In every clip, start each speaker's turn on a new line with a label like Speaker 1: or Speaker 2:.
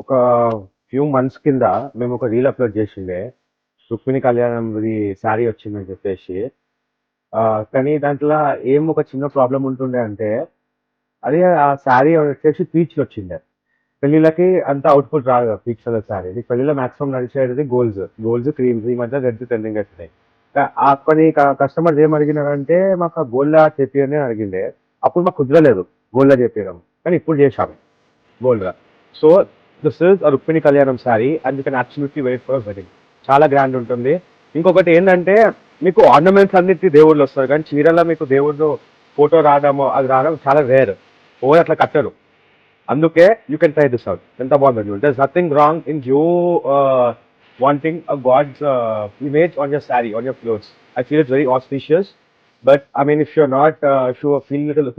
Speaker 1: ఒక few months కింద మేము ఒక రీల్ అప్లోడ్ చేసిండే రుక్మిణి కళ్యాణంది శారీ వచ్చిందని చెప్పేసి. కానీ దాంట్లో ఏం ఒక చిన్న ప్రాబ్లం ఉంటుండే అంటే అది ఆ శారీ వచ్చేసి పీచ్లు వచ్చిండే. పెళ్ళిళ్ళకి అంత అవుట్పుట్ రాదు కదా పీచ్ కలర్ శారీ. పెళ్ళిలో మాక్సిమం నడిచేది గోల్డ్స్ క్రీమ్స్, ఈ మధ్య రెడ్ ట్రెండింగ్ అవుతున్నాయి. కొన్ని కస్టమర్స్ ఏం అడిగినారంటే మాకు ఆ గోల్డ్ చెప్పి అని అడిగిండే. అప్పుడు మాకు కుదరలేదు గోల్డ్ చెప్పడం, కానీ ఇప్పుడు చేశాము gold. So this is Rukmini Kalyanam sari and you can absolutely wait for wedding. చాలా గ్రాండ్ ఉంటుంది. ఇంకొకటి ఏంటంటే మీకు ఆర్నమెంట్స్ అన్నిటి దేవుళ్ళు వస్తారు, కానీ చీరలో మీకు దేవుడు ఫోటో రావడము అది రావడం చాలా రేర్. ఓవర్ అట్లా కట్టరు. అందుకే you can try this out. ఎంత బాగుంది. There is nothing wrong in you wanting a god's image on your sari, on your clothes. I feel it's very auspicious. But I mean if you're not if you feel little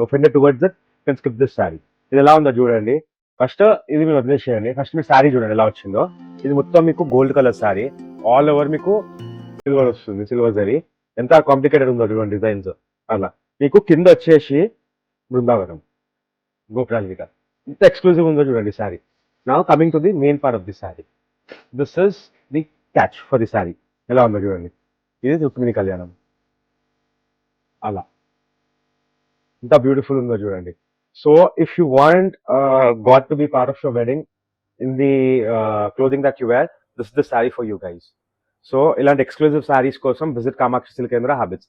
Speaker 1: offended towards it, can skip this sari. ఇది ఎలా ఉందో చూడండి. First ఇది మీరు వదిలేసేయండి. First మీరు శారీ చూడండి ఎలా వచ్చిందో. ఇది మొత్తం మీకు gold colour sari, all over మీకు సిల్వర్ వస్తుంది, సిల్వర్ జరీ. ఎంత కాంప్లికేటెడ్ ఉందో చూడండి డిజైన్స్. అలా మీకు కింద వచ్చేసి బృందావనం గోపురాలిక. ఇంత ఎక్స్క్లూజివ్ ఉందో చూడండి sari. Now coming to the main part of the sari. This is the catch for the sari. ఎలా ఉందో చూడండి. ఇది రుక్మిణి కళ్యాణం. అలా ఇంత బ్యూటిఫుల్ ఉందో చూడండి. So if you want god to be part of your wedding in the clothing that you wear, this is the sari for you guys. So ఇలాంటి ఎక్స్క్లూజివ్ శారీస్ కోసం visit Kamakshi silk Kendra habits.